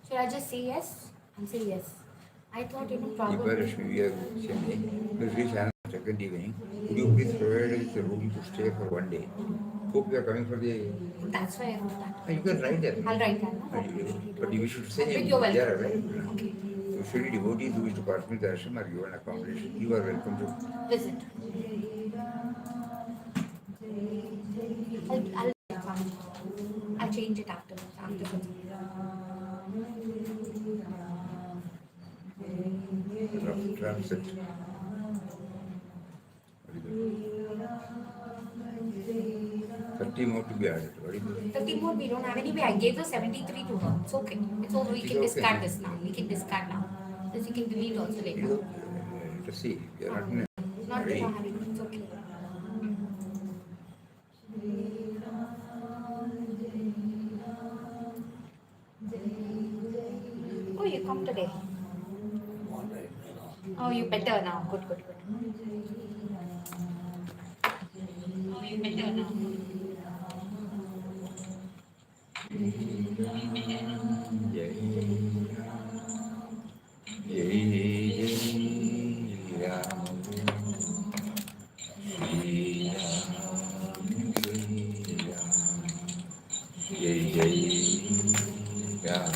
Should I just say yes? I'll say yes. I thought, Deepa probably. Rashmi, we are sending. Please reach on second evening. Would you please provide us a room to stay for one day? Hope you are coming for the. That's why I wrote that. You can write that. I'll write that. No? But you should say But they you're are welcome. available. Okay. Usually devotees who wish to participate in the ashram are given accommodation. You are welcome to. Visit. I'll come. I'll change it after Rough set. Very good. 30 more to be added. Very good. 50 more, we don't have anyway. I gave the 73 to her. It's okay. It's over. We It is can okay. discard this now. We can discard now. This you can delete also It is later. okay. Let us see. We are not in a Not in hurry. a hurry. It's okay. Oh, you come today. Oh, you better now. Good, good, good. Oh, you better now. Jai Jai Ram. Shri Ram, Shri Ram, Jai Jai Ram.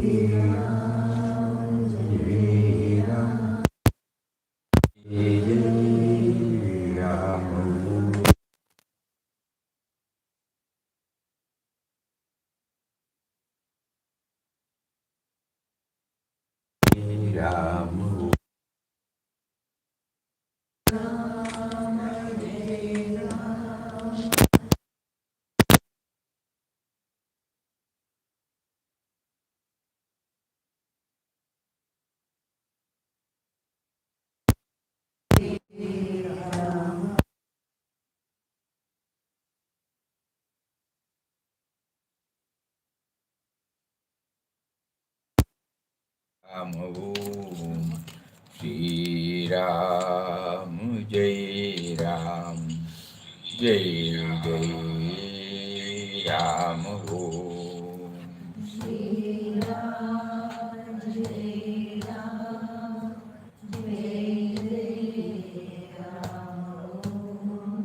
Jai Ram, Jai Ram. Ram. Ram Om Shri Ram Jai Ram Jai Jai Ram Om Shri Ram Jai Ram Jai Jai Ram Om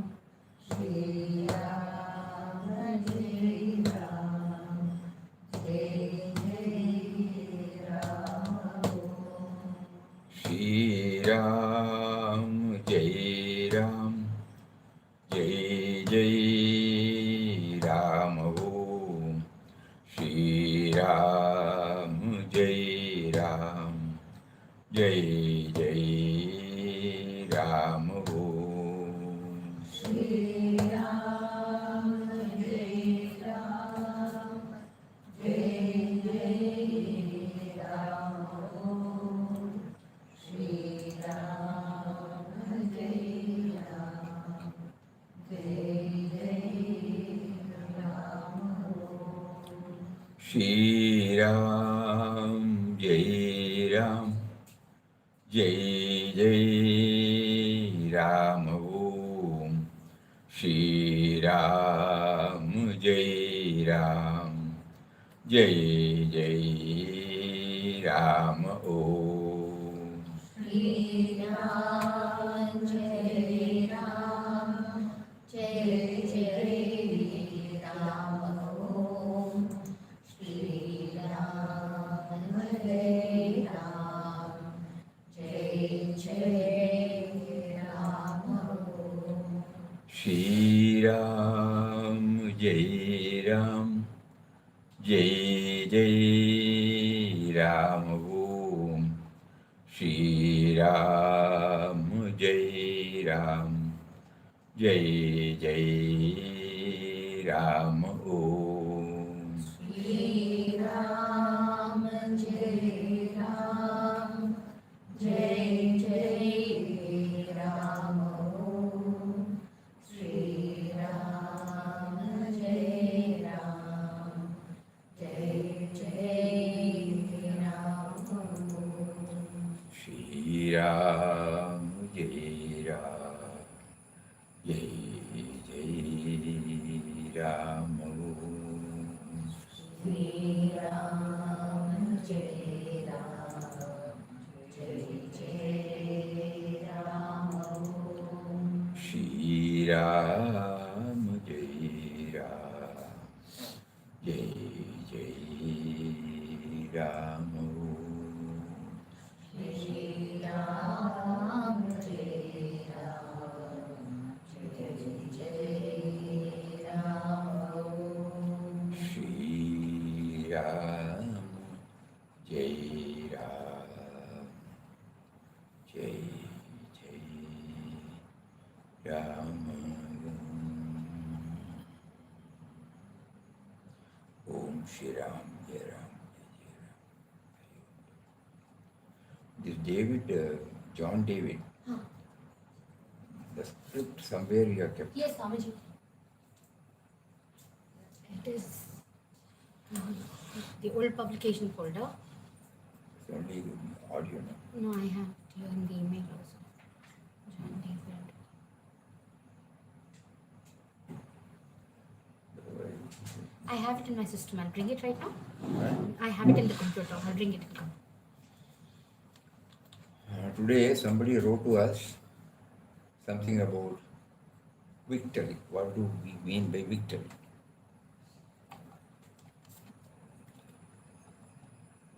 Shri Ram Jai Ram Jai Jai Ram Om Shri Ram Jai Ram Jai Jai Ram Om Shri Ram Jai Ram Jai Jai Ram Om Shri Ram, Jai Ram, Jai Jai Ram Om. Shri Ram, Jai Ram, Jai Jai Ram Om. Shri Ram Jai Ram Jai Jai Ram Om Shri Ram Ram. Jai Jai Ram Om. Shri Ram, Jai Ram, Jai Jai Ram. Om. Shri Ram, Jai Ram, Jai Jai Ram. Om. Shri Ram Jai Ram. Jai Jai Ram Om. Shri Ram, Jai Ram, Jai Jai Ram. Om. Shri Ram Jai Ram. Jai Jai Ram Om. Shri Ram, Jai Ram, Jai Jai Ram. Om. Shri Ram Jai Ram. Jai Jai Ram. Om Shri Ram Jai Ram. This David, John David, Huh. the script somewhere you have kept. Yes, Swamiji. It is the old publication folder. It's only audio. No? No, I have it here in the email also. John David. I have it in my system. I'll bring it right now. Right? I have it in the computer. I'll bring it and come. Today somebody wrote to us something about victory. What do we mean by victory?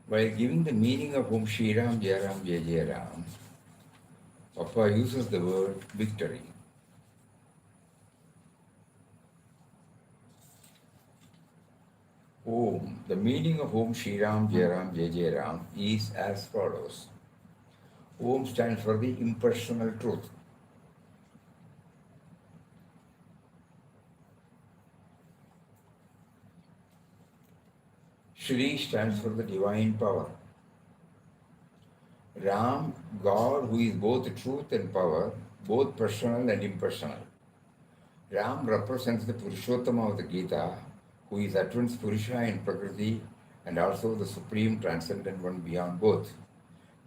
While giving the meaning of Om Shri Ram Jai Ram Jai Jai Ram, Papa uses the word victory. Om, the meaning of Om Shri Ram Jai Ram Jai Jai Ram is as follows. Om stands for the impersonal truth. Shri stands for the divine power. Ram, God who is both truth and power, both personal and impersonal. Ram represents the Purushottama of the Gita, who is at once Purusha in Prakriti and also the supreme transcendent one beyond both.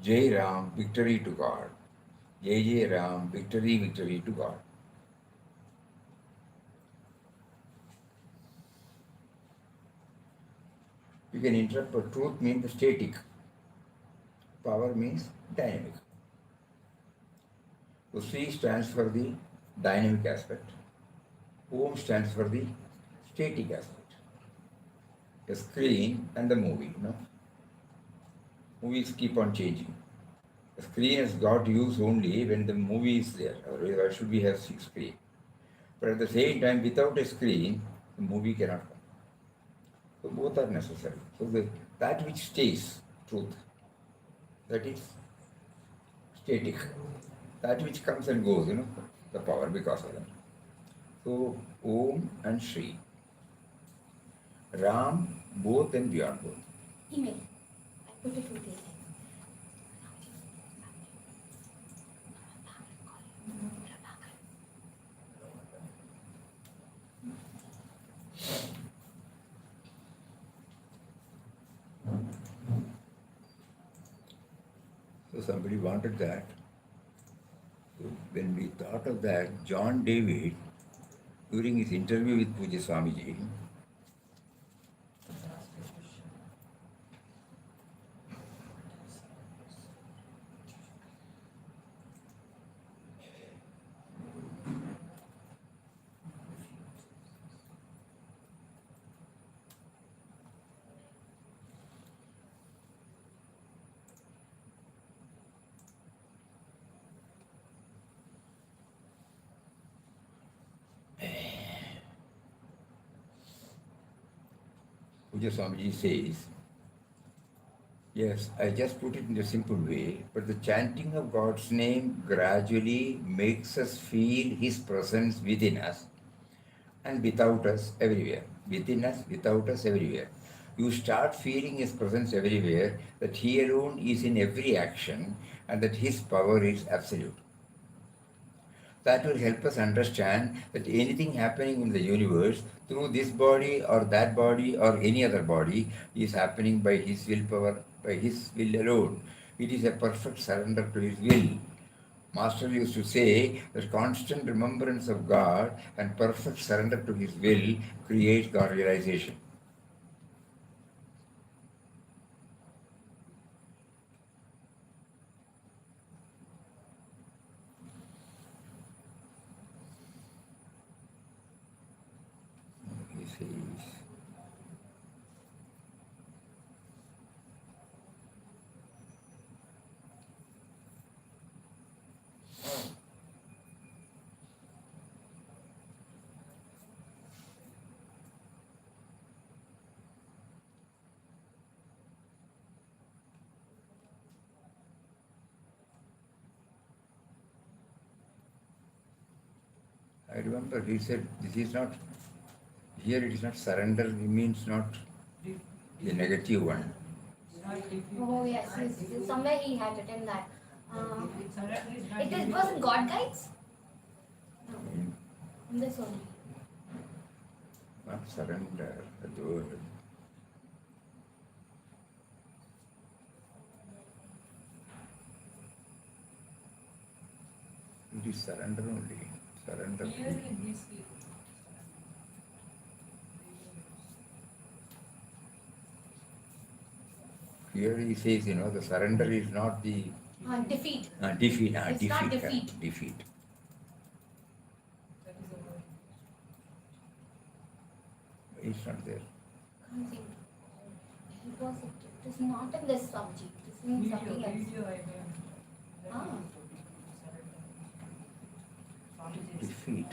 Jai Ram, victory to God. Jai Jai Ram, victory, victory to God. You can interpret truth means static, power means dynamic. So C stands for the dynamic aspect. Om stands for the static aspect. The screen and the movie, Movies keep on changing. The screen has got use only when the movie is there. Otherwise, why should we have screen? But at the same time, without a screen, the movie cannot come. So both are necessary. So that which stays, truth, that is static. That which comes and goes, the power because of that. So Om and Shri. Ram, both and beyond both. Email. I put it with the So somebody wanted that. So when we thought of that, John David, during his interview with Puja Swamiji, Puja Swamiji says, Yes, I just put it in a simple way, but the chanting of God's name gradually makes us feel His presence within us and without us everywhere. Within us, without us everywhere. You start feeling His presence everywhere, that He alone is in every action and that His power is absolute. That will help us understand that anything happening in the universe through this body or that body or any other body is happening by His willpower, by His will alone. It is a perfect surrender to His will. Master used to say that constant remembrance of God and perfect surrender to His will creates God realization. He says, I remember he said, this is not, here it is not surrender, it means not the negative one. Oh yes, yes. Somewhere he had written that. It was in God Guides? No. In this only. Not surrender, the word. It is surrender only. Surrender. Here he says, the surrender is not the Defeat. defeat. It's Defeat. not defeat. Defeat. It's not there. Can't think. It is not in this subject. It is in something else. Ah, Defeat.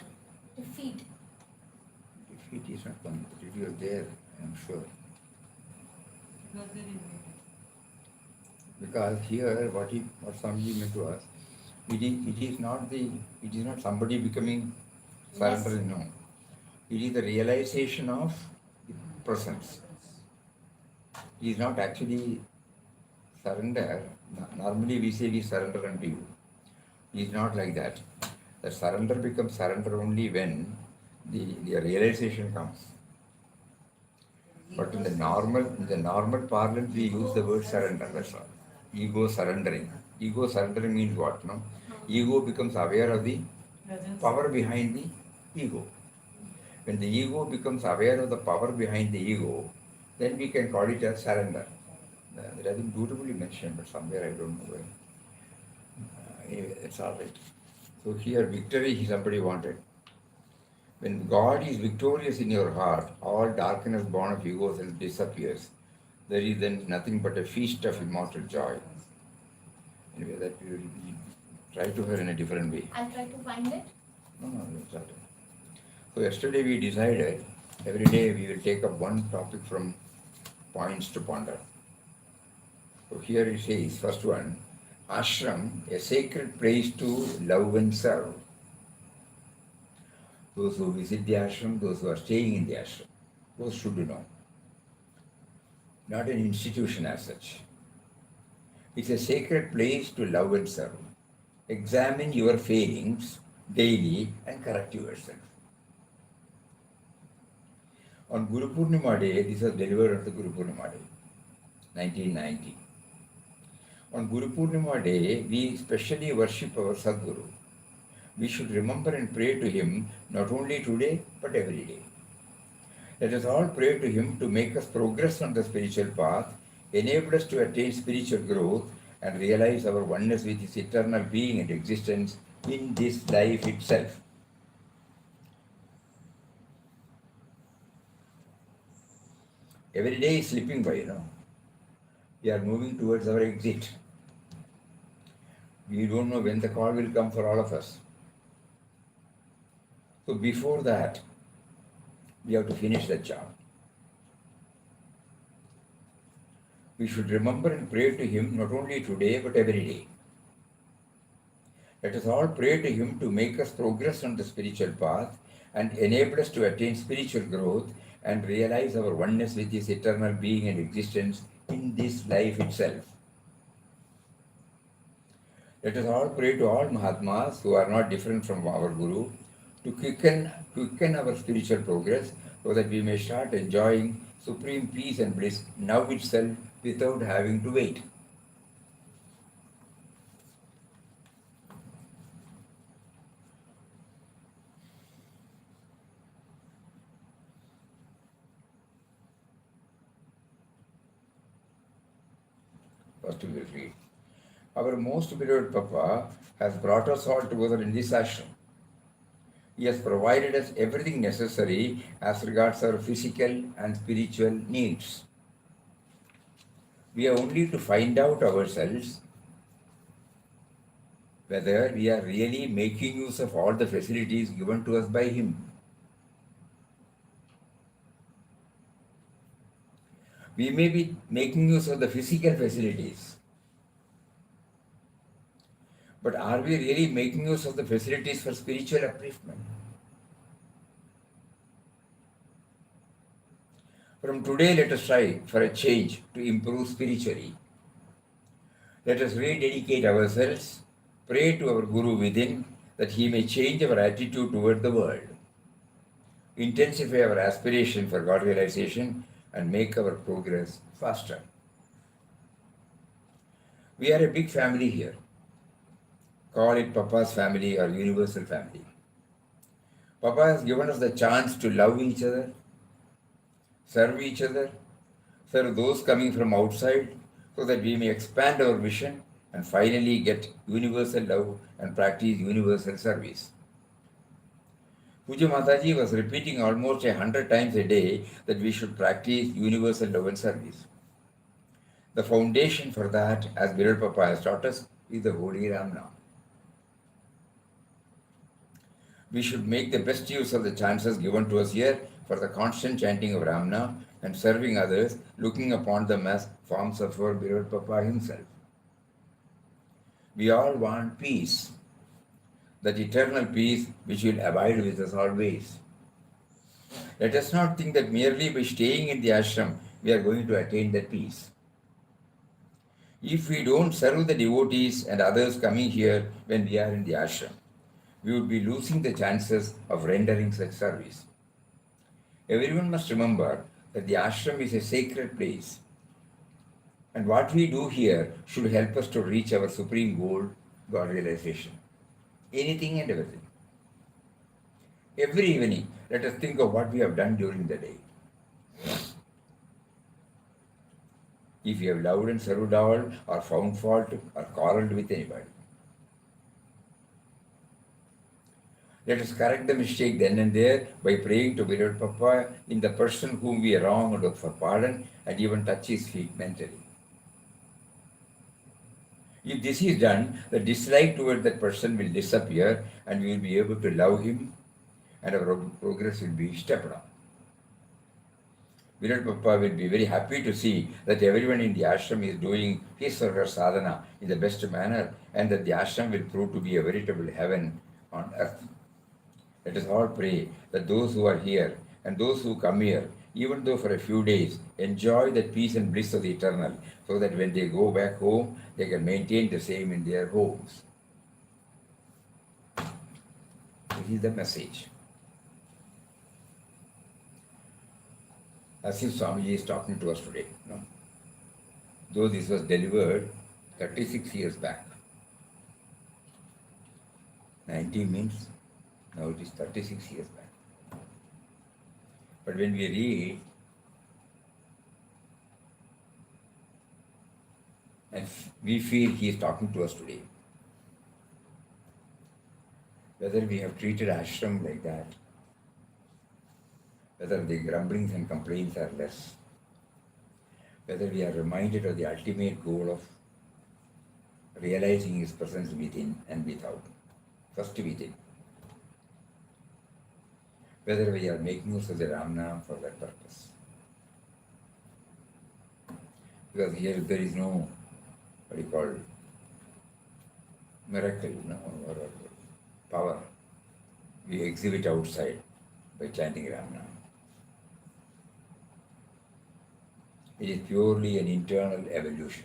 defeat. Defeat is not completed. You are there, I'm sure. Because here, what Swamiji meant to us, it is not somebody becoming surrendering. No. It is the realization of the presence. It is not actually surrender. Normally we say we surrender unto you. It is not like that. The surrender becomes surrender only when the realization comes. But in the normal parlance we use the word surrender, that's all. Ego surrendering. Ego surrendering means what? No? Ego becomes aware of the power behind the ego. When the ego becomes aware of the power behind the ego, then we can call it as surrender. That has been beautifully mentioned, but somewhere I don't know where. Anyway, it's all right. So here, victory somebody wanted. When God is victorious in your heart, all darkness born of ego self disappears. There is then nothing but a feast of immortal joy. Anyway, that we will try to hear in a different way. I'll try to find it. No, it's not. So yesterday we decided every day we will take up one topic from points to ponder. So here it says, first one, ashram, a sacred place to love and serve. Those who visit the ashram, those who are staying in the ashram, those should know. Not an institution as such. It's a sacred place to love and serve. Examine your failings daily and correct yourself. On Guru Purnima Day, this was delivered on the Guru Purnima Day, 1990. On Guru Purnima Day, we specially worship our Sadguru. We should remember and pray to him not only today but every day. Let us all pray to him to make us progress on the spiritual path, enable us to attain spiritual growth, and realize our oneness with his eternal being and existence in this life itself. Every day is slipping by. We are moving towards our exit. We don't know when the call will come for all of us. So before that, we have to finish that job. we should remember and pray to Him not only today but every day. Let us all pray to Him to make us progress on the spiritual path and enable us to attain spiritual growth and realize our oneness with His eternal being and existence in this life itself. Let us all pray to all Mahatmas who are not different from our Guru to quicken our spiritual progress so that we may start enjoying supreme peace and bliss now itself without having to wait. First we will read. Our most beloved Papa has brought us all together in this ashram. He has provided us everything necessary as regards our physical and spiritual needs. We have only to find out ourselves whether we are really making use of all the facilities given to us by Him. We may be making use of the physical facilities, but are we really making use of the facilities for spiritual upliftment? From today, let us try for a change to improve spiritually. Let us rededicate ourselves, pray to our Guru within that he may change our attitude toward the world, intensify our aspiration for God realization, and make our progress faster. We are a big family here. Call it Papa's family or universal family. Papa has given us the chance to love each other, serve those coming from outside, so that we may expand our vision and finally get universal love and practice universal service. Puja Mataji was repeating almost 100 times a day that we should practice universal love and service. The foundation for that, as Beloved Papa has taught us, is the Holy Ram Nam. We should make the best use of the chances given to us here for the constant chanting of Ram Nam and serving others, looking upon them as forms of our Beloved Papa himself. We all want peace, that eternal peace which will abide with us always. Let us not think that merely by staying in the ashram we are going to attain that peace. If we don't serve the devotees and others coming here when we are in the ashram, we would be losing the chances of rendering such service. Everyone must remember that the ashram is a sacred place, and what we do here should help us to reach our supreme goal, God realization. Anything and everything. Every evening, let us think of what we have done during the day. If we have loved and served all, or found fault, or quarreled with anybody. Let us correct the mistake then and there by praying to Beloved Papa in the person whom we wronged and look for pardon and even touch his feet mentally. If this is done, the dislike toward that person will disappear and we will be able to love him and our progress will be stepped up. Beloved Papa will be very happy to see that everyone in the ashram is doing his or her sadhana in the best manner and that the ashram will prove to be a veritable heaven on earth. Let us all pray that those who are here and those who come here, even though for a few days, enjoy the peace and bliss of the eternal, so that when they go back home, they can maintain the same in their homes. This is the message. As if Swamiji is talking to us today. No? Though this was delivered 36 years back. 90 means now it is 36 years back. But when we read, and we feel he is talking to us today, whether we have treated ashram like that, whether the grumblings and complaints are less, whether we are reminded of the ultimate goal of realizing his presence within and without, first within, whether we are making use of the Ram Nam for that purpose. Because here there is no, what do you call, miracle, or power we exhibit outside by chanting Ram Nam. It is purely an internal evolution.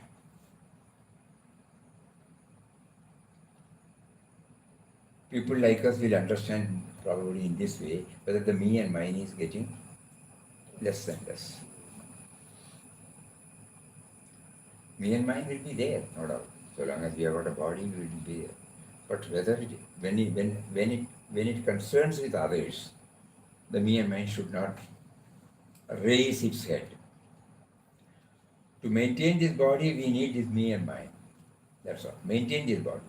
People like us will understand probably in this way whether the me and mine is getting less and less. Me and mine will be there, no doubt. So long as we have got a body, we will be there. But whether it, when it concerns with others, the me and mine should not raise its head. To maintain this body, we need this me and mine. That's all. Maintain this body.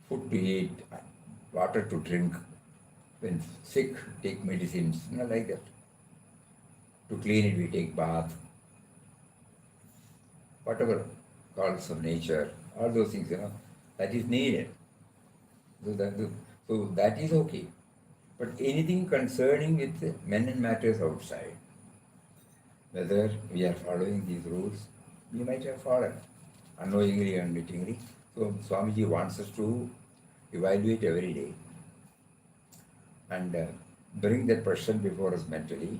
Food to eat, water to drink. When sick, take medicines, like that. To clean it, we take bath. Whatever calls of nature, all those things, that is needed. So that is okay. But anything concerning with men and matters outside, whether we are following these rules, we might have fallen, unknowingly, unwittingly. So Swamiji wants us to evaluate every day and bring that person before us mentally,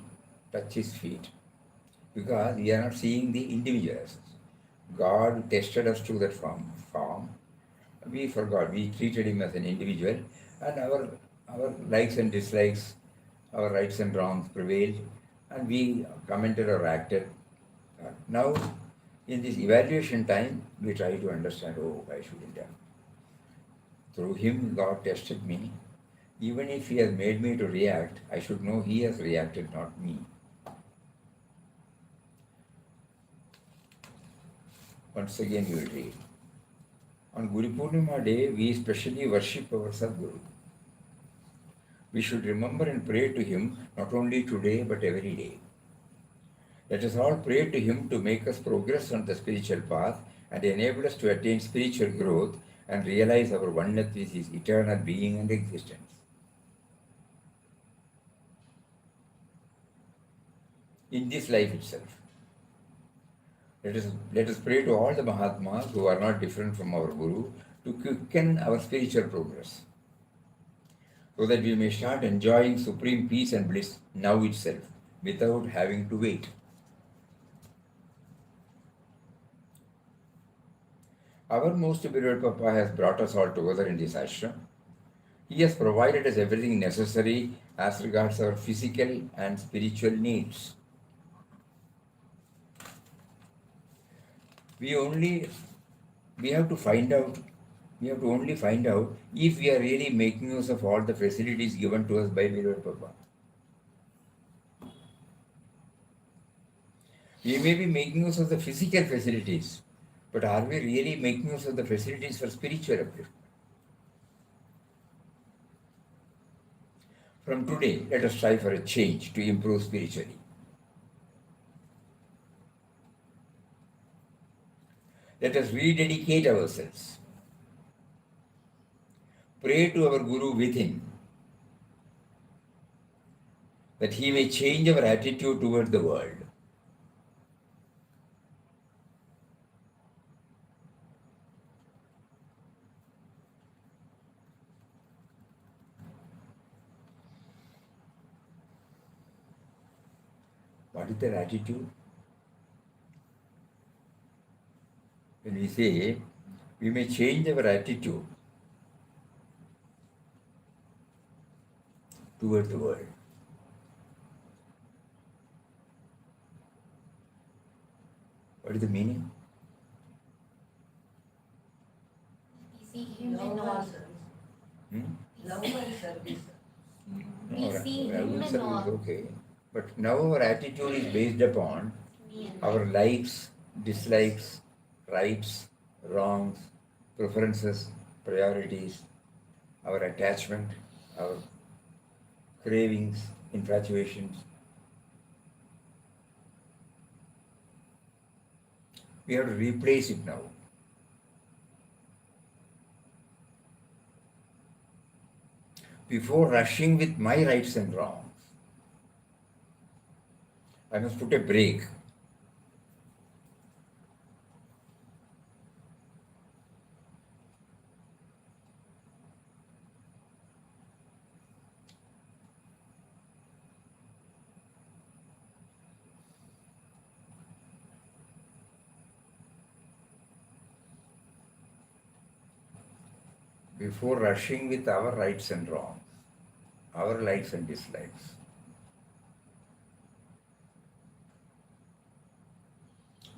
touch his feet, because we are not seeing the individual essence. God tested us to that form. We forgot. We treated him as an individual, and our likes and dislikes, our rights and wrongs prevailed, and we commented or acted. Now, in this evaluation time, we try to understand, I shouldn't have. Through him, God tested me. Even if he has made me to react, I should know he has reacted, not me. Once again, we will read. On Guru Purnima day, we specially worship our Sadguru. We should remember and pray to him not only today but every day. Let us all pray to him to make us progress on the spiritual path and enable us to attain spiritual growth and realize our oneness with his eternal being and existence. In this life itself. Let us pray to all the Mahatmas who are not different from our Guru to quicken our spiritual progress, so that we may start enjoying supreme peace and bliss now itself, without having to wait. Our most beloved Papa has brought us all together in this ashram. He has provided us everything necessary as regards our physical and spiritual needs. We have to only find out if we are really making use of all the facilities given to us by beloved Papa. We may be making use of the physical facilities, but are we really making use of the facilities for spiritual upliftment? From today, let us strive for a change to improve spiritually. Let us rededicate ourselves. Pray to our Guru within, that he may change our attitude toward the world. What is that attitude? When we say we may change our attitude toward the world. What is the meaning? We see him in all. Love and service. We see him in all. Okay. But now our attitude is based upon our likes, dislikes, rights, wrongs, preferences, priorities, our attachment, our cravings, infatuations. We have to replace it now. Before rushing with my rights and wrongs, I must put a break before rushing with our rights and wrongs, our likes and dislikes.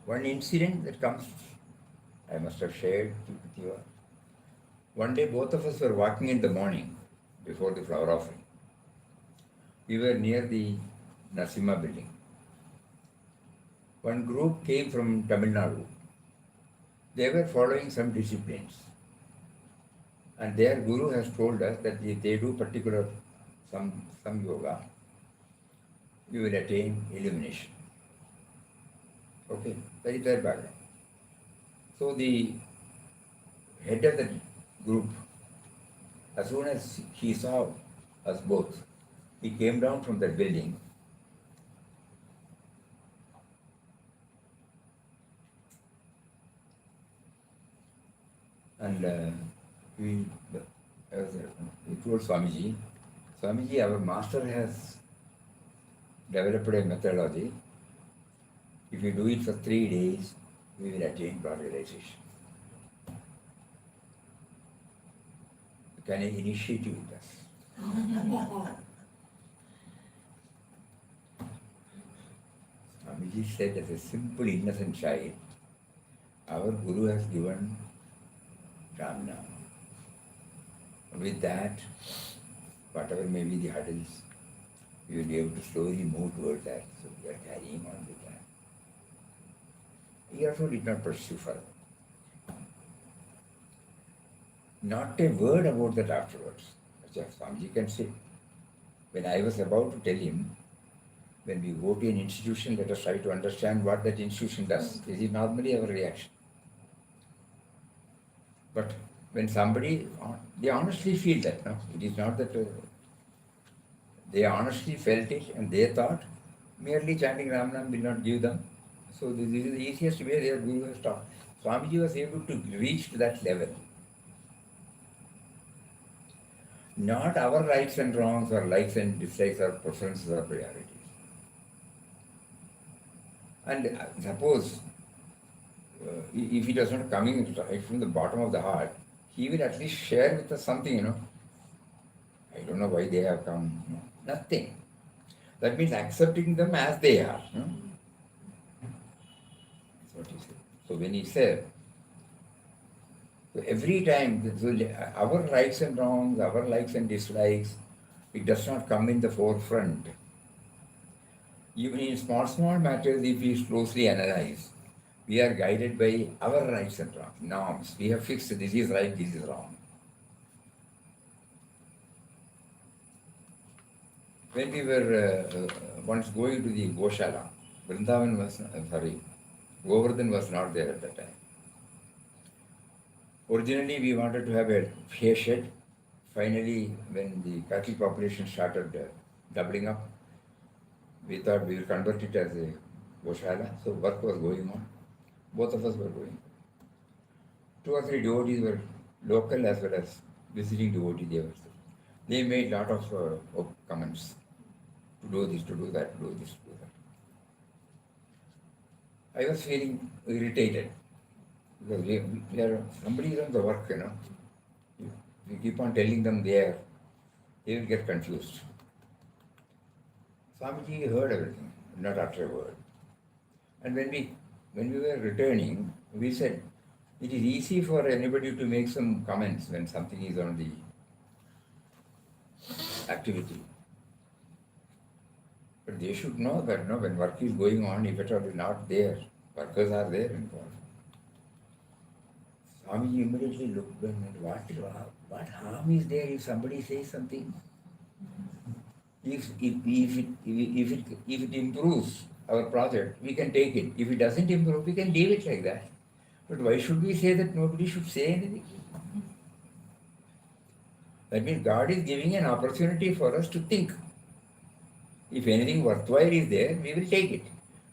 One incident that comes, I must have shared with you. One day, both of us were walking in the morning before the flower offering. We were near the Narsima building. One group came from Tamil Nadu. They were following some disciplines. And their guru has told us that if they do particular some yoga, you will attain illumination. Okay, that is their background. So the head of the group, as soon as he saw us both, he came down from the building and he told Swamiji, Swamiji, our master has developed a methodology. If you do it for 3 days, we will attain God realization. Can I initiate you with us? Swamiji said, as a simple, innocent child, our Guru has given Ramna. With that, whatever may be the hurdles, we will be able to slowly move towards that. So we are carrying on with that. He also did not pursue further. Not a word about that afterwards. Just Swamiji can say. When I was about to tell him, when we go to an institution, let us try to understand what that institution does. This is normally our reaction. But when somebody, they honestly feel that, no? It is not that they honestly felt it and they thought merely chanting Ramnam will not give them. So this is the easiest way their Guru has taught. Swamiji was able to reach to that level. Not our rights and wrongs or likes and dislikes or preferences or priorities. And suppose if it was not coming right from the bottom of the heart, he will at least share with us something, I don't know why they have come. Nothing. That means accepting them as they are. That's what he said. So when he said, so every time, our rights and wrongs, our likes and dislikes, it does not come in the forefront. Even in small matters, if we closely analyze, we are guided by our rights and wrongs, norms. We have fixed this is right, this is wrong. When we were once going to the Goshala, Vrindavan was, Govardhan was not there at that time. Originally, we wanted to have a hay shed. Finally, when the cattle population started doubling up, we thought we will convert it as a Goshala. So work was going on. Both of us were going. 2 or 3 devotees were local as well as visiting devotees. They made a lot of comments. To do this, to do that, to do this, to do that. I was feeling irritated. Because we are, somebody is on the work, We keep on telling them they will get confused. Swamiji heard everything, not utter a word. And when we were returning, we said, it is easy for anybody to make some comments when something is on the activity. But they should know that when work is going on, if it is not there, workers are there involved. Swamiji immediately looked and what harm is there if somebody says something? If it improves our project, we can take it. If it doesn't improve, we can leave it like that. But why should we say that nobody should say anything? That means God is giving an opportunity for us to think. If anything worthwhile is there, we will take it.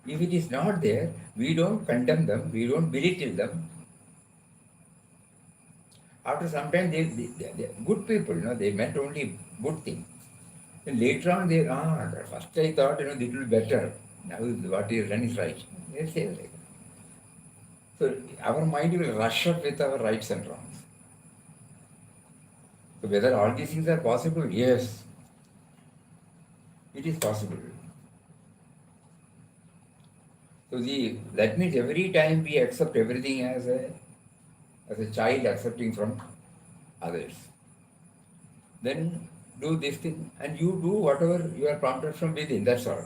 If it is not there, we don't condemn them, we don't belittle them. After some time, they good people, they meant only good things. And later on, first I thought, this will be better. Now what is done is right. They say like that. So our mind will rush up with our rights and wrongs. So whether all these things are possible? Yes, it is possible. So that means every time we accept everything as a child accepting from others. Then do this thing and you do whatever you are prompted from within, that's all.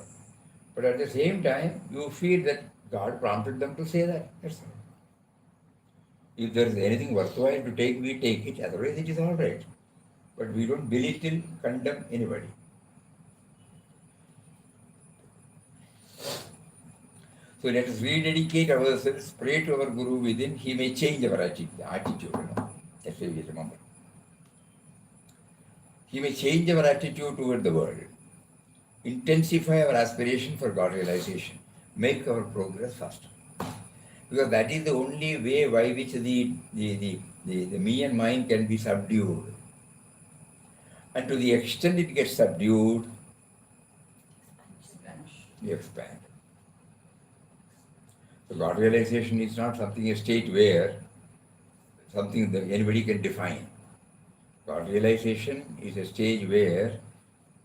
But at the same time, you feel that God prompted them to say that, that's all. If there is anything worthwhile to take, we take it, otherwise it is all right. But we don't belittle, condemn anybody. So let us rededicate ourselves, pray to our Guru within, he may change our attitude. That's why we remember. He may change our attitude toward the world, intensify our aspiration for God realization, make our progress faster. Because that is the only way by which the me and mine can be subdued. And to the extent it gets subdued, we expand. So God realization is not something, a state where something that anybody can define. God realization is a stage where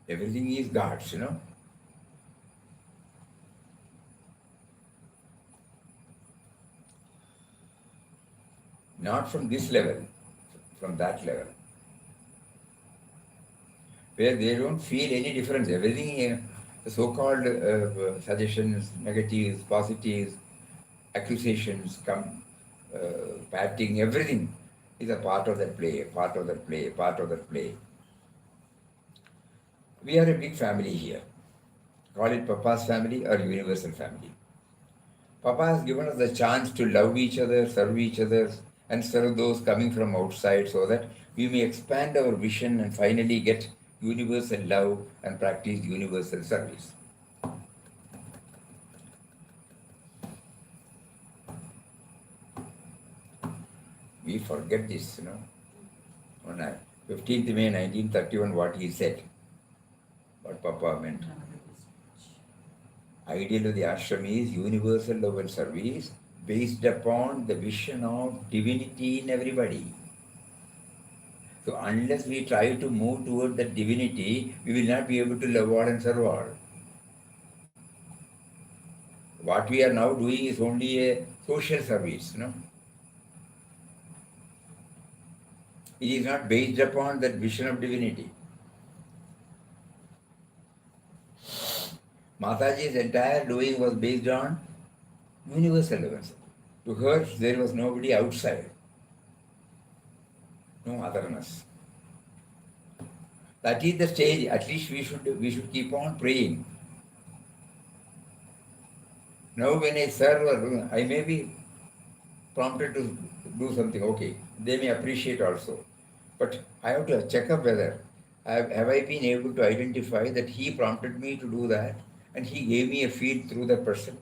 everything is God's, Not from this level, from that level, where they don't feel any difference. Everything, the so-called suggestions, negatives, positives, accusations, patting, everything is a part of that play, part of that play, part of that play. We are a big family here. Call it Papa's family or universal family. Papa has given us the chance to love each other, and serve those coming from outside so that we may expand our vision and finally get universal love and practice universal service. We forget this, On 15th May 1931, what he said, what Papa meant. Ideal of the ashram is universal love and service based upon the vision of divinity in everybody. So unless we try to move toward that divinity, we will not be able to love all and serve all. What we are now doing is only a social service, It is not based upon that vision of divinity. Mataji's entire doing was based on universal levels. To her, there was nobody outside, no otherness. That is the stage. At least we should keep on praying. Now, when I serve, I may be prompted to do something. Okay, they may appreciate also, but I have to check up whether have I been able to identify that he prompted me to do that, and he gave me a feel through that person.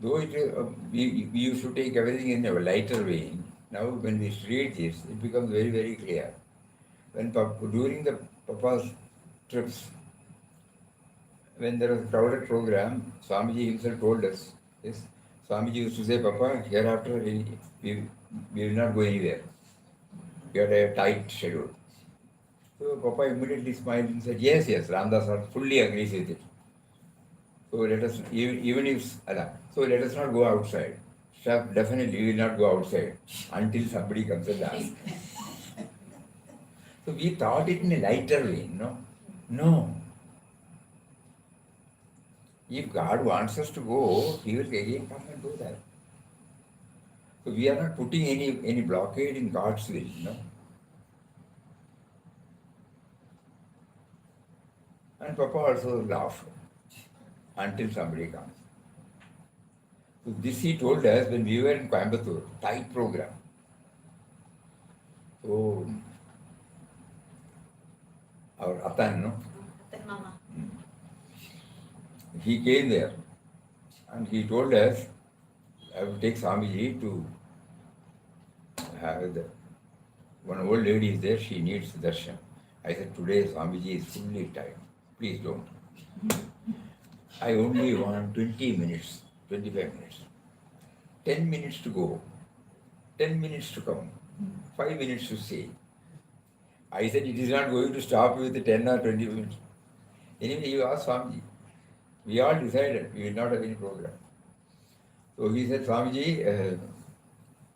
Though we used to take everything in a lighter vein, now when we read this, it becomes very, very clear. During the Papa's trips, when there was a crowded program, Swamiji himself told us, yes, Swamiji used to say, Papa, hereafter we will not go anywhere. We had a tight schedule. So Papa immediately smiled and said, yes, Ramdas fully agrees with it. So let us, even if, so let us not go outside. Definitely we will not go outside until somebody comes and asks. So we thought it in a lighter way, No. If God wants us to go, He will again come and do that. So we are not putting any blockade in God's will, And Papa also laughed until somebody comes. So this he told us when we were in Coimbatore, tight program. So our Atan, Atan Mama. He came there and he told us, I will take Swamiji to have the one old lady is there, she needs darshan. I said, today Swamiji is fully tired. Please don't. I only want 20 minutes, 25 minutes. 10 minutes to go, 10 minutes to come, 5 minutes to stay. I said, it is not going to stop with 10 or 20 minutes. Anyway, you ask Swamiji. We all decided we will not have any program. So he said, Swamiji,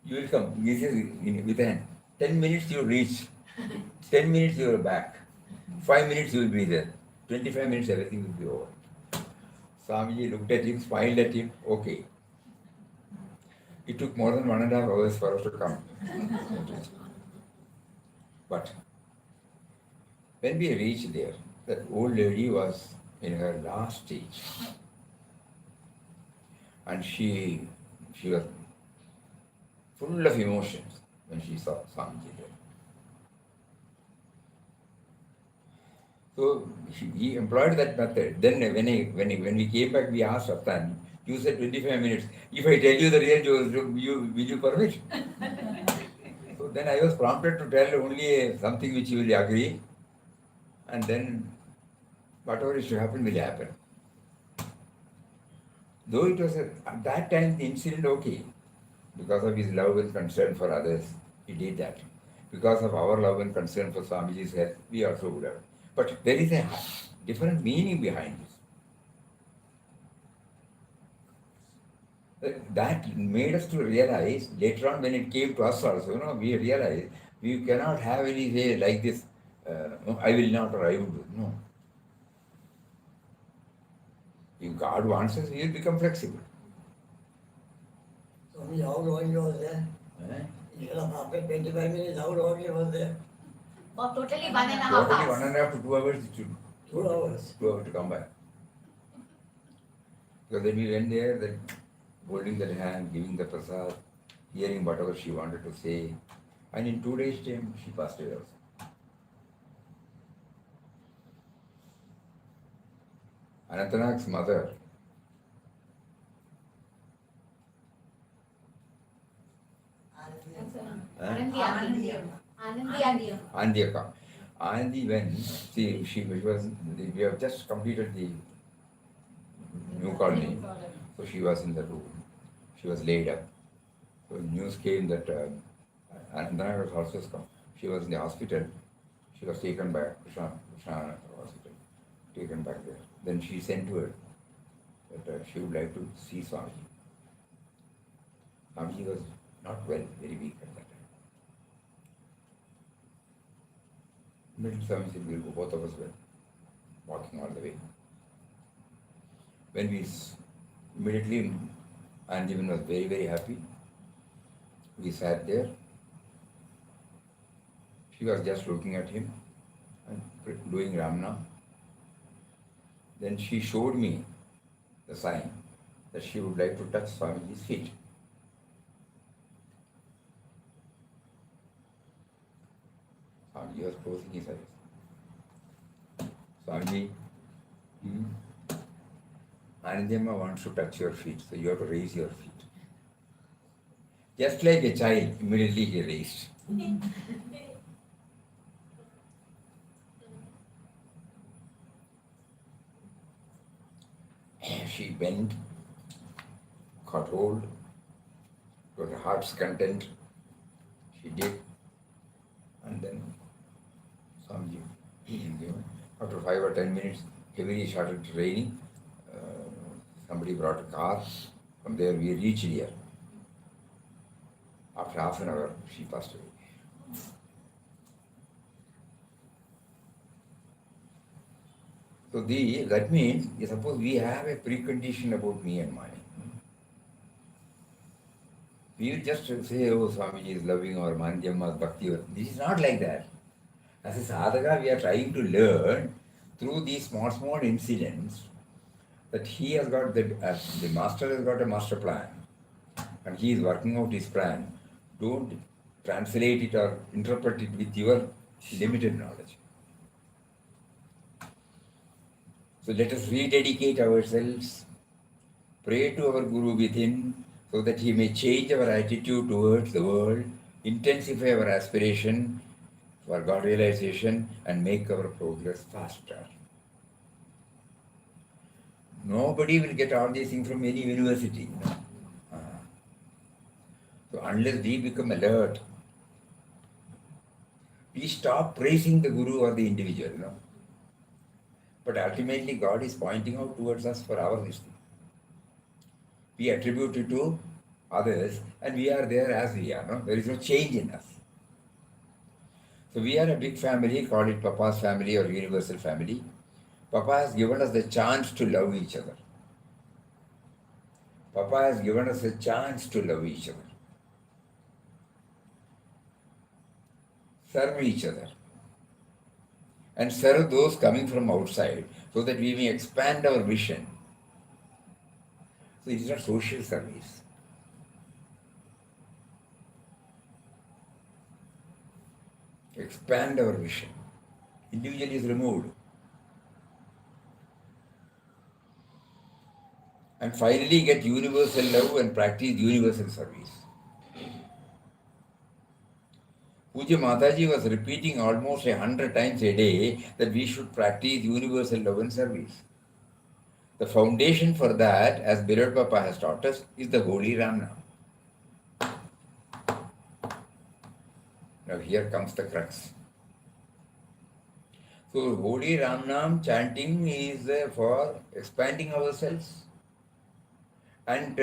you will come. He says, within 10 minutes you will reach. 10 minutes you are back. 5 minutes you will be there. 25 minutes everything will be over. Swamiji looked at him, smiled at him, okay. It took more than 1.5 hours for us to come. But when we reached there, that old lady was in her last stage. And she was full of emotions when she saw Swamiji there. So he employed that method. Then when we came back, we asked Satsang, you said 25 minutes. If I tell you the real joke, will you permit? So then I was prompted to tell only something which you will agree, and then whatever is to happen will happen. Though it was at that time the incident okay, because of his love and concern for others, he did that. Because of our love and concern for Swamiji's health, we also would have. But there is a different meaning behind this. That made us to realize, later on when it came to us also, we realized we cannot have any way like this, I will not or I will do. No. If God wants us, we will become flexible. So how long you was there? After 25 minutes, how long you was there? For totally 1.5 Totally hours. 1.5 to 2 hours it should 2 hours. 2 hours to come back. Because then we went there, then holding that hand, giving the prasad, hearing whatever she wanted to say. And in 2 days' time, she passed away also. Anantanag's mother, Anandi Anandi. Andyaka. Andy, when we have just completed the new colony, so she was in the room. She was laid up. So news came that Anandana was also come. She was in the hospital. She was taken back to Krishna hospital, taken back there. Then she sent word that she would like to see Swamiji. Swamiji was not well, very weak at that time. Immediately Swami said, we'll go, both of us were walking all the way. When we immediately, Anjivan was very, very happy. We sat there. She was just looking at him and doing Ramna. Then she showed me the sign that she would like to touch Swamiji's feet. Swamiji was closing his eyes. Swamiji, Anandamma wants to touch your feet, so you have to raise your feet. Just like a child, immediately he raised. She bent, caught hold, to her heart's content. She did, and then Swamiji, after 5 or 10 minutes, heavily started raining. Somebody brought a car. From there we reached here. After half an hour, she passed away. So that means, suppose we have a precondition about me and mine. We will just say, oh, Swamiji is loving or Manjamma is bhakti. This is not like that. As a sadhaka, we are trying to learn through these small, small incidents that he has got, the master has got a master plan and he is working out his plan. Don't translate it or interpret it with your limited knowledge. So let us rededicate ourselves, pray to our Guru within so that he may change our attitude towards the world intensify our aspiration for God realization and make our progress faster. Nobody will get all these things from any university. So unless we become alert, we stop praising the Guru or the individual. But ultimately God is pointing out towards us for our wisdom. We attribute it to others and we are there as we are. There is no change in us. So we are a big family, call it Papa's family or universal family. Papa has given us the chance to love each other. Papa has given us a chance to love each other, serve each other, and serve those coming from outside so that we may expand our vision. So it is not social service. Expand our vision. Individual is removed. And finally get universal love and practice universal service. Puja Mataji was repeating almost 100 times a day that we should practice universal love and service. The foundation for that, as beloved Papa has taught us, is the holy Ram Nam. Now here comes the crux. So holy Ram Nam chanting is for expanding ourselves and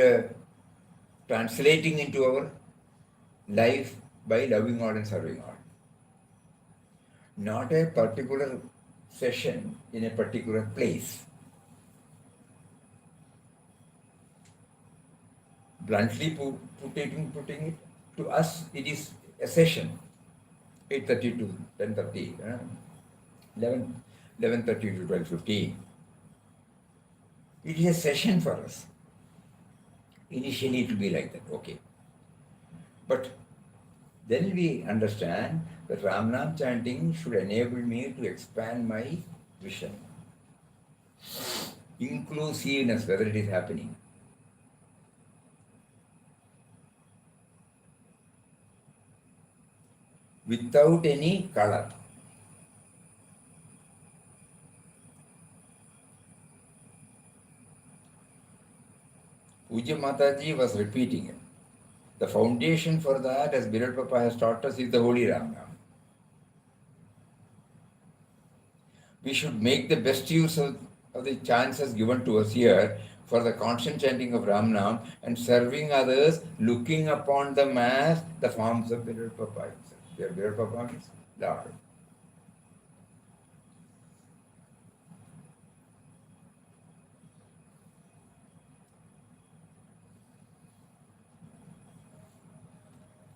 translating into our life by loving God and serving God. Not a particular session in a particular place. Bluntly putting it, to us it is a session. 8:30 to 10:30, 11:30 to 12:15. It is a session for us. Initially it will be like that, okay. But then we understand that Ram Nam chanting should enable me to expand my vision. Inclusiveness, whether it is happening. Without any color. Puja Mataji was repeating it. The foundation for that, as beloved Papa has taught us, is the holy Ram Nam. We should make the best use of the chances given to us here for the constant chanting of Ram Nam and serving others, looking upon them as the forms of beloved Papa himself. Their beloved Papa means Lord.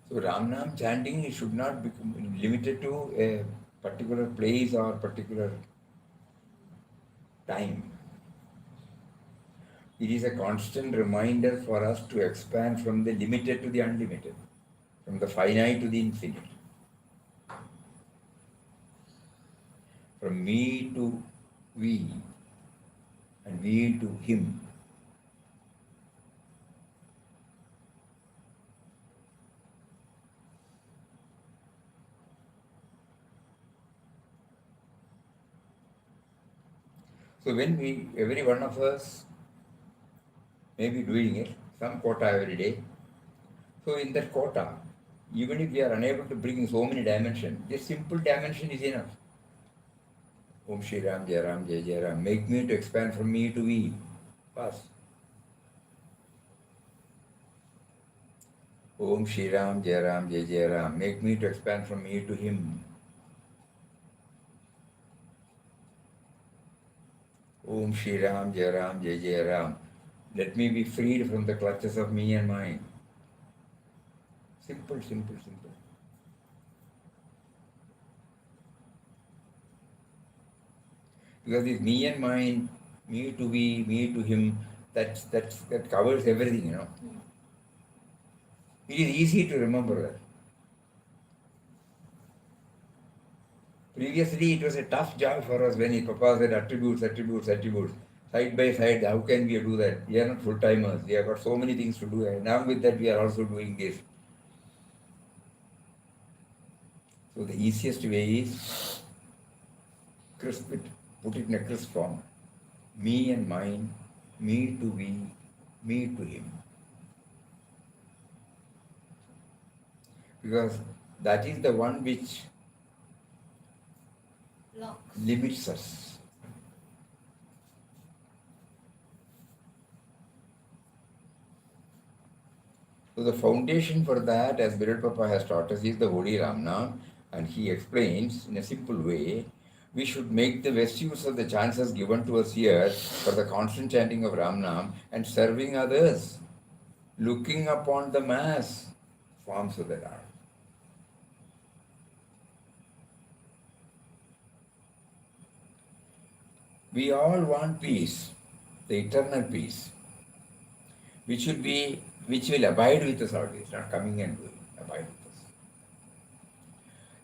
So Ram Nam chanting should not become limited to a particular place or particular time. It is a constant reminder for us to expand from the limited to the unlimited, from the finite to the infinite, from me to we, and we to him. So when every one of us may be doing it, some quota every day. So in that quota, even if we are unable to bring so many dimensions, this simple dimension is enough. Om Shri Ram, Jai Ram, Jai Jai Ram. Make me to expand from me to we. Pass. Om Shri Ram, Jai Ram, Jai Jai Ram. Make me to expand from me to him. Om Shri Ram, Jai Ram, Jai Jai Ram. Let me be freed from the clutches of me and mine. Simple, simple, simple. Because this me and mine, me to we, me to him, that covers everything, It is easy to remember that. Previously, it was a tough job for us when Papa said attributes. Side by side, how can we do that? We are not full-timers. We have got so many things to do. And now with that, we are also doing this. So the easiest way is crisp it, put it in a crisp form. Me and mine, me to we, me to him. Because that is the one which Locks. limits us. So the foundation for that, as Virat Papa has taught us, is the Holy Ramnam, and he explains in a simple way, we should make the best use of the chances given to us here for the constant chanting of Ramnam and serving others, looking upon the mass forms of the Lord. We all want peace, the eternal peace, which will abide with us always, not coming and going, abide with us.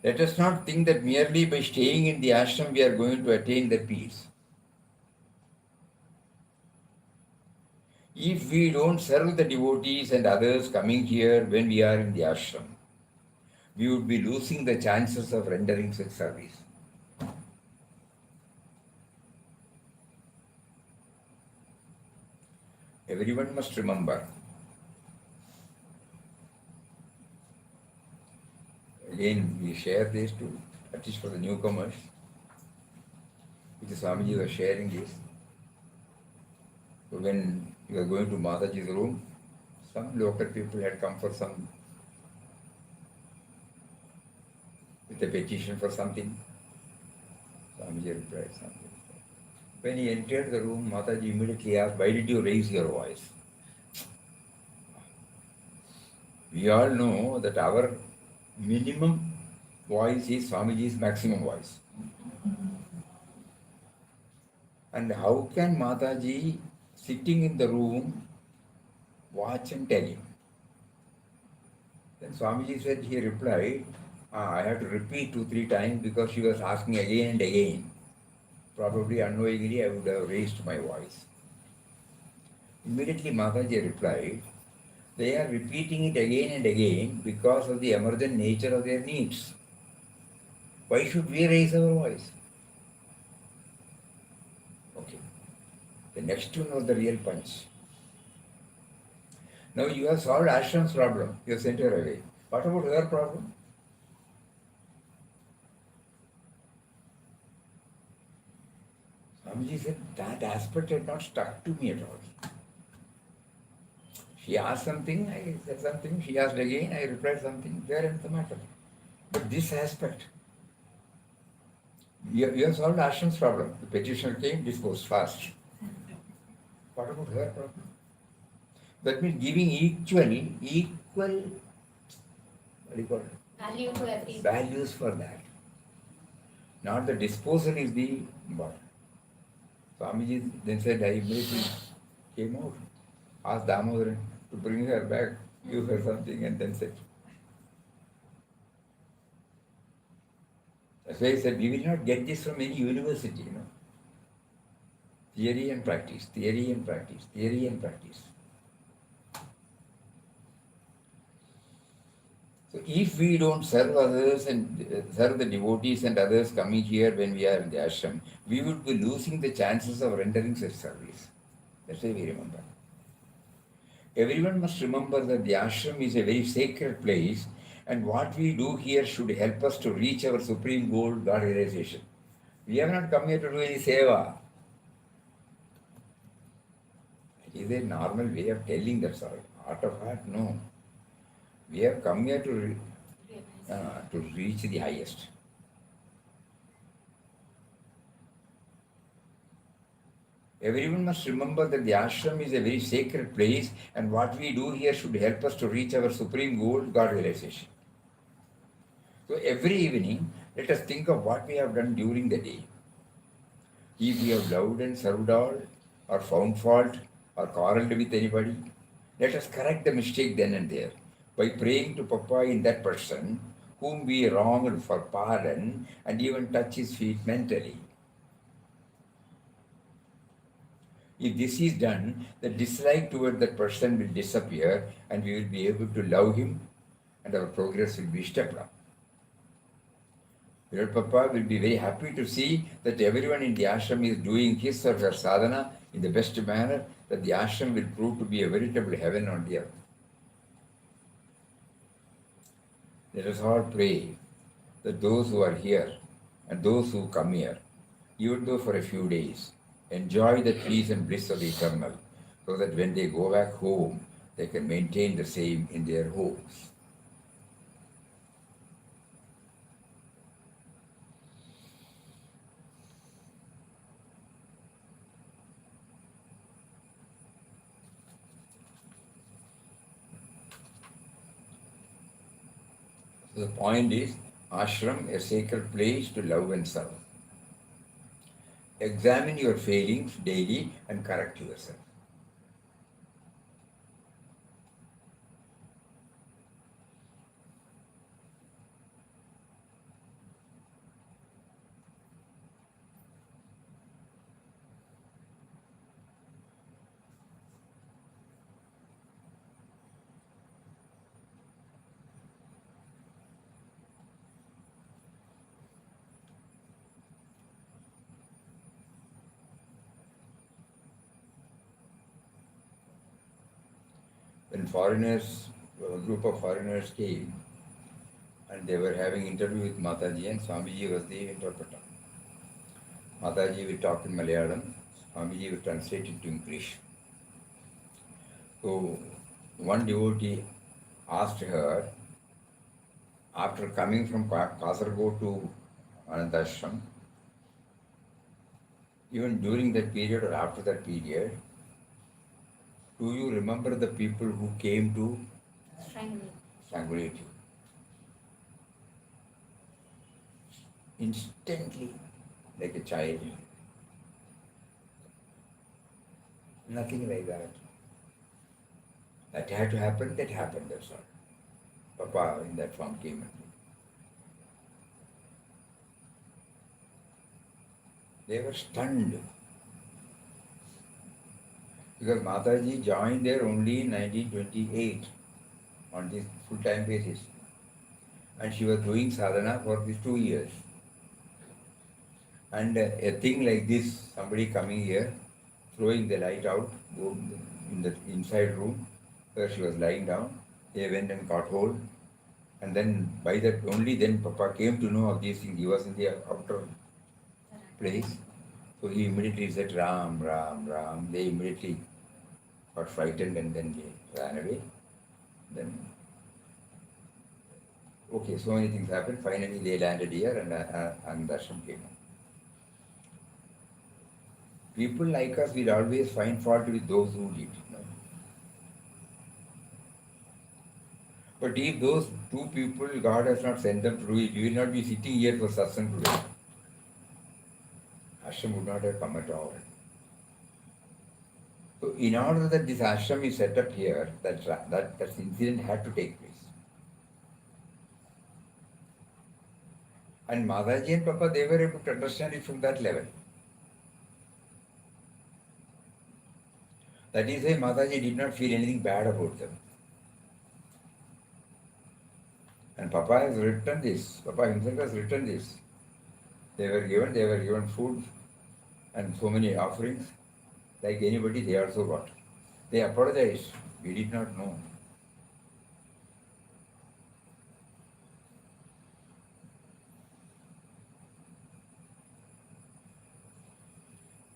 Let us not think that merely by staying in the ashram we are going to attain the peace. If we don't serve the devotees and others coming here when we are in the ashram, we would be losing the chances of rendering such service. Everyone must remember. Again, we share this to, at least for the newcomers, because Swamiji was sharing this. So when we were going to Mataji's room, some local people had come for some, with a petition for something. Swamiji replied something. When he entered the room, Mataji immediately asked, why did you raise your voice? We all know that our minimum voice is Swamiji's maximum voice. And how can Mataji, sitting in the room, watch and tell him? Then Swamiji said, he replied, I have to repeat 2-3 times because she was asking again and again. Probably unknowingly I would have raised my voice. Immediately Mataji replied, they are repeating it again and again because of the emergent nature of their needs. Why should we raise our voice? Okay. The next one was the real punch. Now you have solved Ashram's problem. You have sent her away. What about her problem? Swamiji said that aspect had not stuck to me at all. She asked something, I said something, she asked again, I replied something, there ends the matter. But this aspect, you have solved Ashram's problem. The petitioner came, disposed fast. What about her problem? That means giving equal, what do you call it? Value to everything. Values for that. Not the disposal is the important. Swamiji then said, I immediately came out, asked Damodaran to bring her back, give her something, and then said. That's why he said, we will not get this from any university, you know. Theory and practice, theory and practice, theory and practice. So if we don't serve others and serve the devotees and others coming here when we are in the ashram, we would be losing the chances of rendering such service. That's why we remember. Everyone must remember that the ashram is a very sacred place and what we do here should help us to reach our supreme goal, God realization. We have not come here to do any seva. It is a normal way of telling that sort. Heart of heart, no. We have come here to reach the highest. Everyone must remember that the ashram is a very sacred place and what we do here should help us to reach our supreme goal, God realization. So every evening, let us think of what we have done during the day. If we have loved and served all, or found fault, or quarreled with anybody, let us correct the mistake then and there by praying to Papa in that person whom we wronged for pardon and even touch his feet mentally. If this is done, the dislike toward that person will disappear and we will be able to love him and our progress will be stepped up. Lord Papa will be very happy to see that everyone in the ashram is doing his or her sadhana in the best manner, that the ashram will prove to be a veritable heaven on the earth. Let us all pray that those who are here and those who come here, even though for a few days, enjoy the peace and bliss of the eternal, so that when they go back home, they can maintain the same in their homes. So the point is, ashram, a sacred place to love and serve. Examine your failings daily and correct yourself. When foreigners, a group of foreigners came and they were having interview with Mataji and Swamiji was the interpreter. Mataji will talk in Malayalam, Swamiji will translate it to English. So one devotee asked her, after coming from Kasaragod to Anandashram, even during that period or after that period, do you remember the people who came to strangulate you? Instantly, like a child. Nothing like that. That had to happen, that happened, that's all. Papa in that form came. They were stunned. Because Mataji joined there only in 1928 on this full-time basis. And she was doing sadhana for these 2 years. And a thing like this, somebody coming here, throwing the light out, go in the inside room where she was lying down, they went and caught hold. And then by that only then Papa came to know of these things. He was in the outer place. So he immediately said, Ram, Ram, Ram. They immediately got frightened and then they ran away. Then, okay, so many things happened. Finally they landed here and Darshan came. People like us will always find fault with those who did. But if those two people, God has not sent them to do it, you will not be sitting here for Satsang today. Ashram would not have come at all. So in order that this ashram is set up here, that incident had to take place. And Mataji and Papa, they were able to understand it from that level. That is why Mataji did not feel anything bad about them. And Papa has written this. Papa himself has written this. They were given food and so many offerings. Like anybody, they also got. They apologized. We did not know.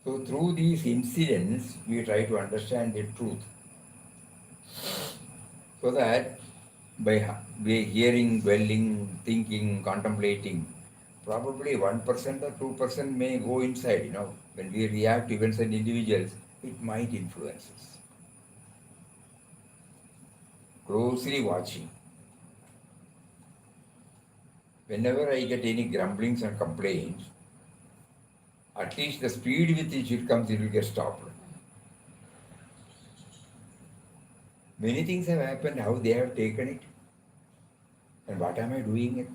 So through these incidents, we try to understand the truth. So that by hearing, dwelling, thinking, contemplating, probably 1% or 2% may go inside, When we react to events and individuals, it might influence us. Closely watching. Whenever I get any grumblings and complaints, at least the speed with which it comes, it will get stopped. Many things have happened, how they have taken it, and what am I doing it?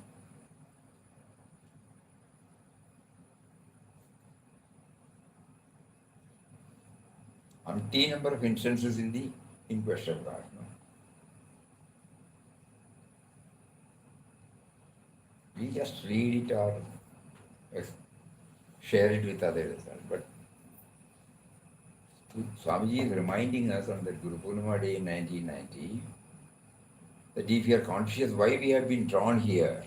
Umpteen number of instances in the inquest of God. We just read it or share it with others. But Swamiji is reminding us on that Guru Purnima day in 1990 that if we are conscious why we have been drawn here,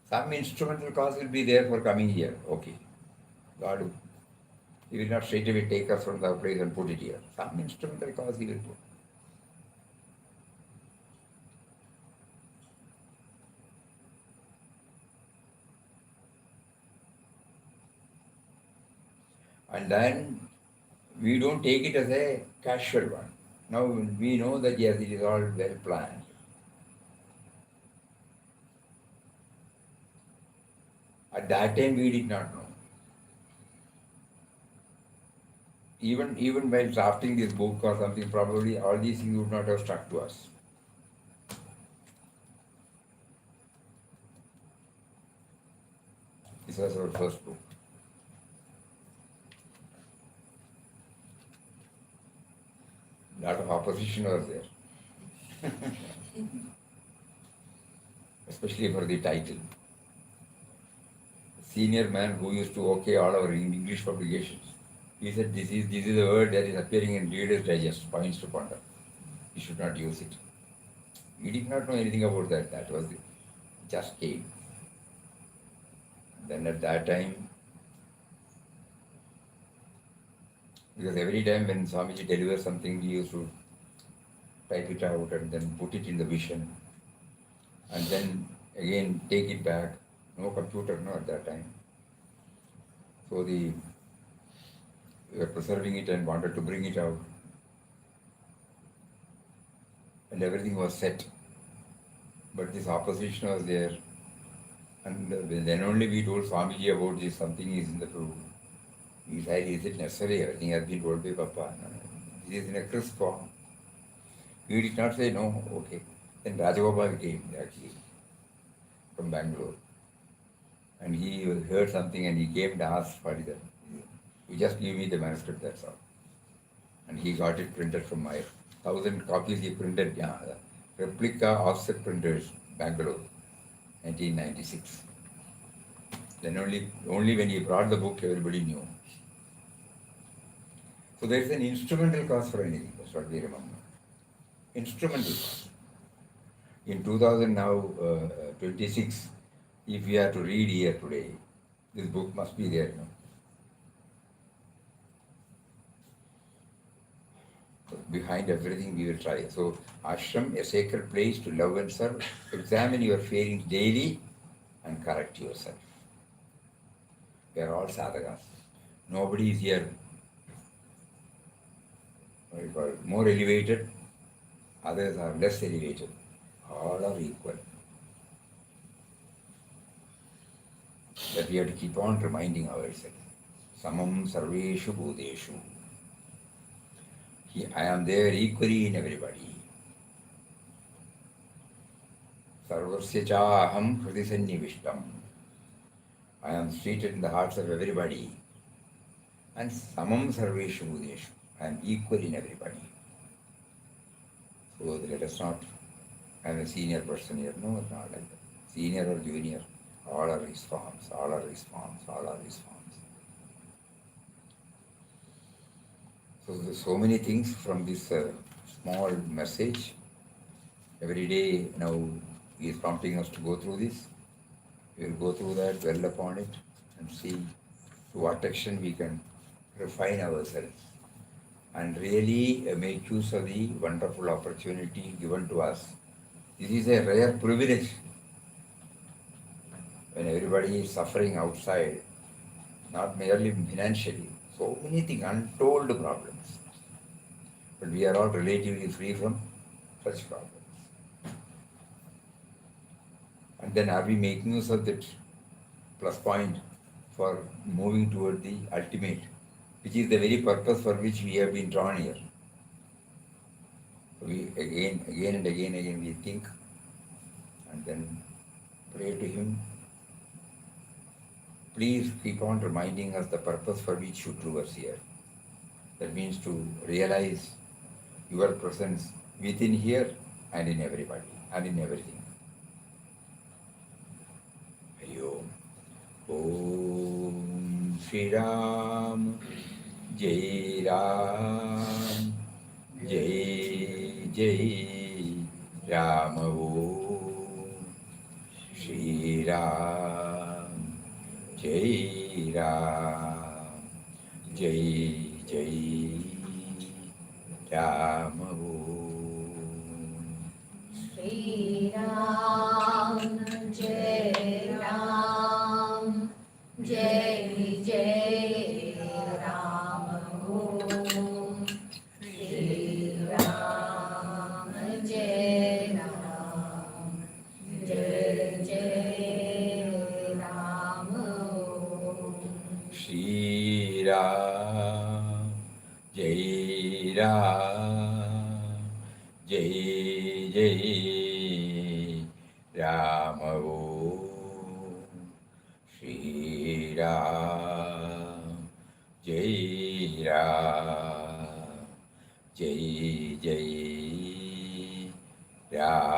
some instrumental cause will be there for coming here. Okay. God, He will not straight away take us from the place and put it here. Some instrumental cause He will put. And then we don't take it as a casual one. Now we know that yes, it is all well planned. At that time we did not know. Even while drafting this book or something, probably all these things would not have struck to us. This was our first book. A lot of opposition was there. Especially for the title. Senior man who used to okay all our English publications. He said, this is a word that is appearing in Reader's Digest, points to ponder. You should not use it. We did not know anything about that. That was it. Just came. Then at that time, because every time when Swamiji delivers something, we used to type it out and then put it in the vision. And then again take it back. No computer, no, at that time. So we were preserving it and wanted to bring it out. And everything was set. But this opposition was there. And then only we told Swamiji about this, something is in the proof. He said, is it necessary? Everything has been told by Papa. No, no. This is in a crisp form. We did not say no, okay. Then Rajagopal came actually from Bangalore. And he heard something and he came to ask for it. You just give me the manuscript, that's all. And he got it printed from my 1,000 copies he printed, yeah, replica offset printers, Bangalore, 1996. Then only when he brought the book, everybody knew. So there is an instrumental cause for anything, that's what we remember. Instrumental cause. In 2026, if we are to read here today, this book must be there. No? So behind everything we will try. So ashram, a sacred place to love and serve. Examine your failings daily and correct yourself. We are all sadhakas. Nobody is here more elevated, others are less elevated. All are equal. That we have to keep on reminding ourselves. Samam sarveshu bhuteshu. I am there equally in everybody. Sarvasya cha aham hridi sannivishtam. I am seated in the hearts of everybody. And samam sarveshu bhuteshu. I am equal in everybody. So let us not, I am a senior person here. No, it's not like that. Senior or junior, all are response, all are response, all are response. So there's so many things from this small message. Every day now he is prompting us to go through this. We will go through that, dwell upon it and see to what extent we can refine ourselves and really make use of the wonderful opportunity given to us. This is a rare privilege when everybody is suffering outside, not merely financially, so many things, untold problems. But we are all relatively free from such problems. And then are we making use of that plus point for moving toward the ultimate, which is the very purpose for which we have been drawn here. We again and again we think and then pray to Him. Please keep on reminding us the purpose for which you drew us here. That means to realize your presence within here and in everybody and in everything. Om Shri Ram, Jai Ram, Jai Jai Ram. Om Shri Ram, Jai Ram, Jai Jai Ram. Shri Ram, Jai Ram, Jai Jai Ram. Om Shri Ram, Jai Ram, Jai Jai Ram. Shri Ram, Jai Ram, Jai Jai Ram. Om Shri Ram, Jai Ram, Jai Jai Ram.